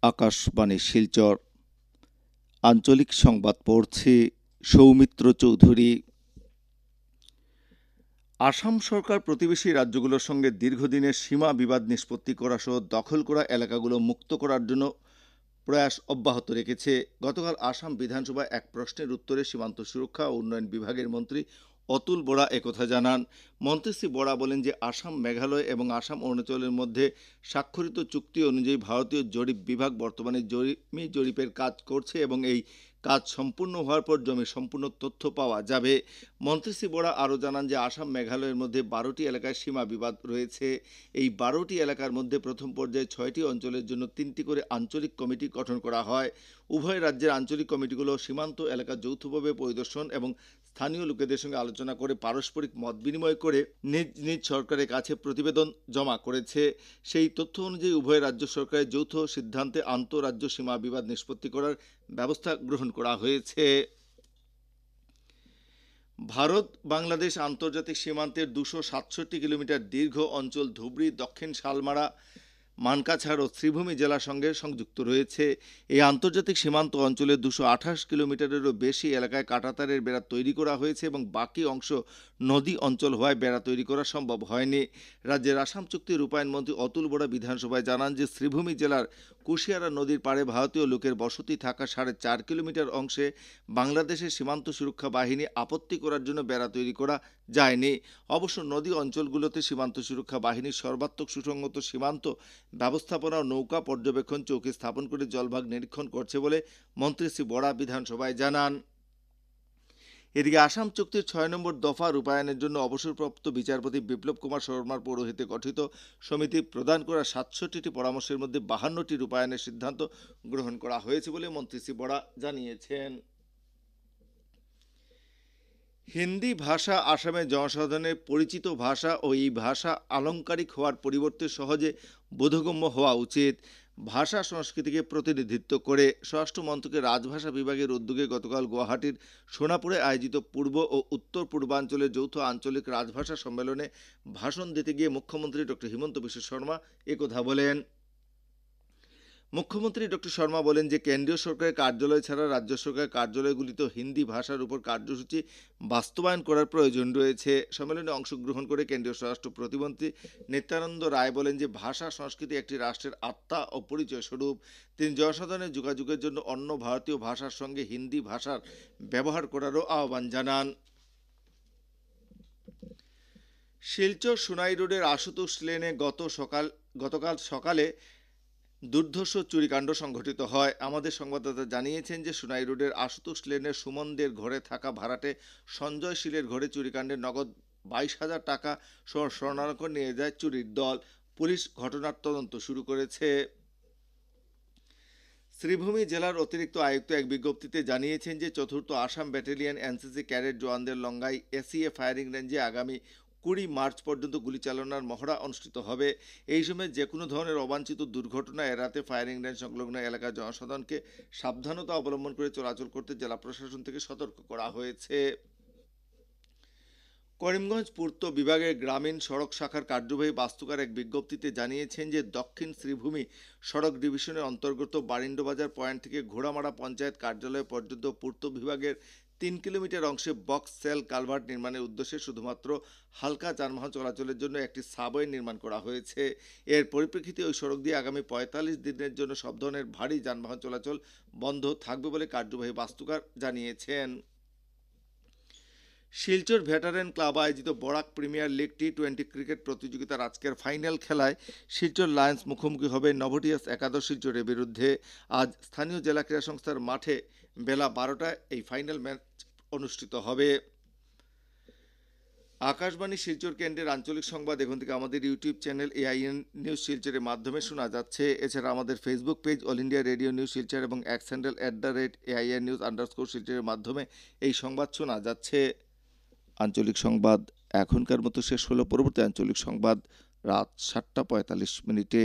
আকাশবাণী শিলচর আঞ্চলিক সংবাদ পড়ছে সৌমিত্র চৌধুরী। আসাম সরকার প্রতিবেশী রাজ্যগুলোর সঙ্গে দীর্ঘদিনের সীমা বিবাদ নিষ্পত্তি করা সহ দখল করা এলাকাগুলো মুক্ত করার জন্য প্রয়াস অব্যাহত রেখেছে। গতকাল আসাম বিধানসভায় এক প্রশ্নের উত্তরে সীমান্ত সুরক্ষা ও উন্নয়ন বিভাগের মন্ত্রী অতুল বরা একথা জানান। মন্ত্রী শ্রী বরা বলেন যে আসাম, মেঘালয় এবং আসাম অরুণাচলের মধ্যে স্বাক্ষরিত চুক্তি অনুযায়ী ভারতীয় জরিপ বিভাগ বর্তমানে জমি জরিপের কাজ করছে এবং এই কাজ সম্পূর্ণ হওয়ার পর জমির সম্পূর্ণ তথ্য পাওয়া যাবে। মন্ত্রী শ্রী বরা আরও জানান যে আসাম মেঘালয়ের মধ্যে 12টি এলাকায় সীমা বিবাদ রয়েছে। এই 12টি এলাকার মধ্যে প্রথম পর্যায়ে 6টি অঞ্চলের জন্য 3টি করে আঞ্চলিক কমিটি গঠন করা হয়। উভয় রাজ্যের আঞ্চলিক কমিটিগুলো সীমান্ত এলাকা যৌথভাবে পরিদর্শন এবং স্থানীয় লোকেদের সঙ্গে আলোচনা করে পারস্পরিক মত বিনিময় করে নিজ নিজ সরকারের কাছে প্রতিবেদন জমা করেছে। সেই তথ্য অনুযায়ী উভয় রাজ্য সরকারের যৌথ সিদ্ধান্তে আন্তঃরাজ্য সীমা বিবাদ নিষ্পত্তি করার ব্যবস্থা গ্রহণ করা হয়েছে। ভারত বাংলাদেশ আন্তর্জাতিক সীমান্তের 267 কিলোমিটার দীর্ঘ অঞ্চল ধুবড়ী, দক্ষিণ শালমারা, মানকাছাড় ও শ্রীভূমি জেলার সঙ্গে সংযুক্ত রয়েছে। এই আন্তর্জাতিক সীমান্ত অঞ্চলে 228 কিলোমিটারেরও বেশি এলাকায় কাঁটাতারের বেড়া তৈরি করা হয়েছে এবং বাকি অংশ নদী অঞ্চল হওয়ায় বেড়া তৈরি করা সম্ভব হয়নি। রাজ্যের আসাম চুক্তি রূপায়ণ মন্ত্রী অতুল বরা বিধানসভায় জানান যে শ্রীভূমি জেলার কুশিয়ারা নদীর পাড়ে ভারতীয় লোকের বসতি থাকা 4.5 কিলোমিটার অংশে বাংলাদেশের সীমান্ত সুরক্ষা বাহিনী আপত্তি করার জন্য বেড়া তৈরি করা যায়নি। অবশ্য নদী অঞ্চলগুলোতে সীমান্ত সুরক্ষা বাহিনীর সর্বাত্মক সুসংগত সীমান্ত ব্যবস্থাপনা ও নৌকা পর্যবেক্ষণ চৌকি স্থাপন করে জলভাগ নিরীক্ষণ করছে বলে মন্ত্রী শ্রী বরা বিধানসভায় জানান। এদিকে আসাম চুক্তির 6 নম্বর দফা রূপায়ণের জন্য অবসরপ্রাপ্ত বিচারপতি বিপ্লব কুমার শর্মার পৌরোহিত্যে গঠিত সমিতি প্রদান করা 67টি পরামর্শের মধ্যে 52টি রূপায়ণের সিদ্ধান্ত গ্রহণ করা হয়েছে বলে মন্ত্রী শ্রী বরা জানিয়েছেন। হিন্দি ভাষা আসামের জনসাধারণের পরিচিত ভাষা ও এই ভাষা আলংকারিক হওয়ার পরিবর্তে সহজে বোধগম্য হওয়া উচিত। ভাষা সংস্কৃতিকে প্রতিনিধিত্ব করে স্বরাষ্ট্র মন্ত্রকের রাজভাষা বিভাগের উদ্যোগে গতকাল গুয়াহাটির সোনাপুরে আয়োজিত পূর্ব ও উত্তর পূর্বাঞ্চলের যৌথ আঞ্চলিক রাজভাষা সম্মেলনে ভাষণ দিতে গিয়ে মুখ্যমন্ত্রী ডক্টর হিমন্ত বিশ্ব শর্মা একথা বলেন। মুখ্যমন্ত্রী ডক্টর শর্মা বলেন যে কেন্দ্রীয় সরকারের কার্যালয় ছাড়া রাজ্য সরকারের কার্যালয়গুলিতে হিন্দি ভাষার উপর কার্যসূচি বাস্তবায়ন করার প্রয়োজন রয়েছে। সম্মেলনে অংশগ্রহণ করে কেন্দ্রীয় স্বরাষ্ট্র প্রতিমন্ত্রী নিত্যানন্দ রায় বলেন যে ভাষা সংস্কৃতি একটি রাষ্ট্রের আত্মা ও পরিচয় স্বরূপ। তিনি জনসাধারণের যোগাযোগের জন্য অন্য ভারতীয় ভাষার সঙ্গে হিন্দি ভাষার ব্যবহার করারও আহ্বান জানান। শিলচর সোনাই রোডের আশুতোষ লেনে গতকাল সকালে দুর্ধর্ষ চুরিকাণ্ড সংঘটিত হয়। আমাদের সংবাদদাতা জানিয়েছেন যে সোনাই রোডের আশুতোষ লেনের সুমনদের ঘরে থাকা ভাড়াটে সঞ্জয় শীলের ঘরে চুরিকাণ্ডে নগদ 22,000 টাকা সহ স্বর্ণালঙ্কার নিয়ে যায় চুরির দল। পুলিশ ঘটনার তদন্ত শুরু করেছে। শ্রীভূমি জেলার অতিরিক্ত আয়ুক্ত এক বিজ্ঞপ্তিতে জানিয়েছেন যে 4th Assam battalion NCC cadet জওয়ানদের লঙ্গাই এসিএ ফায়ারিং রেঞ্জে আগামী 20 মার্চ পর্যন্ত গুলি চালানোর মহড়া অনুষ্ঠিত হবে। এই সময় যে কোনো ধরনের অবাঞ্ছিত দুর্ঘটনা এড়াতে ফায়ারিং রেঞ্জ সংলগ্ন এলাকার জনসাধারণকে সাবধানতা অবলম্বন করে চলাচল করতে জেলা প্রশাসন থেকে সতর্ক করা হয়েছে। করিমগঞ্জ পূর্ত বিভাগের গ্রামীণ সড়ক শাখার কার্যবাহী বাস্তুকার এক বিজ্ঞপ্তিতে জানিয়েছেন যে দক্ষিণ শ্রীভূমি সড়ক ডিভিশনের অন্তর্গত বারিন্ডবাজার পয়েন্ট থেকে ঘোড়ামারা পঞ্চায়েত কার্যালয় পর্যন্ত পূর্ত বিভাগের 3 কিলোমিটার অংশে বক্স সেল কালভার্ট নির্মাণের উদ্দেশ্যে শুধুমাত্র হালকা যানবাহন চলাচলের জন্য একটি সাবওয়ে নির্মাণ করা হয়েছে। এর পরিপ্রেক্ষিতে ওই সড়ক দিয়ে আগামী 45 দিনের জন্য সব ধরনের ভারী যানবাহন চলাচল বন্ধ থাকবে বলে কার্যবাহী বাস্তুকার জানিয়েছেন। শিলচর ভেটারেন ক্লাব আয়োজিত Barak premier league T20 cricket প্রতিযোগিতার আজকের ফাইনাল খেলায় শিলচর লায়ন্স মুখোমুখি হবে নভোটিয়াস একাদশ শিলচরের বিরুদ্ধে। আজ স্থানীয় জেলা ক্রীড়া সংস্থার মাঠে বেলা 12টায় এই ফাইনাল ম্যাচ অনুষ্ঠিত হবে। আকাশবাণী শিলচর কেন্দ্রের আঞ্চলিক সংবাদ এখন থেকে আমাদের ইউটিউব চ্যানেল এআইএন নিউজ শিলচরের মাধ্যমে শোনা যাচ্ছে। এছাড়া আমাদের Facebook page all India radio news Silchar এবং এক্স হ্যান্ডেল @AIN নিউজ _ শিলচরের মাধ্যমে এই সংবাদ শোনা যাচ্ছে। আঞ্চলিক সংবাদ এখনকার মতো শেষ হলো। পরবর্তী আঞ্চলিক সংবাদ রাত 7টা 45 মিনিটে।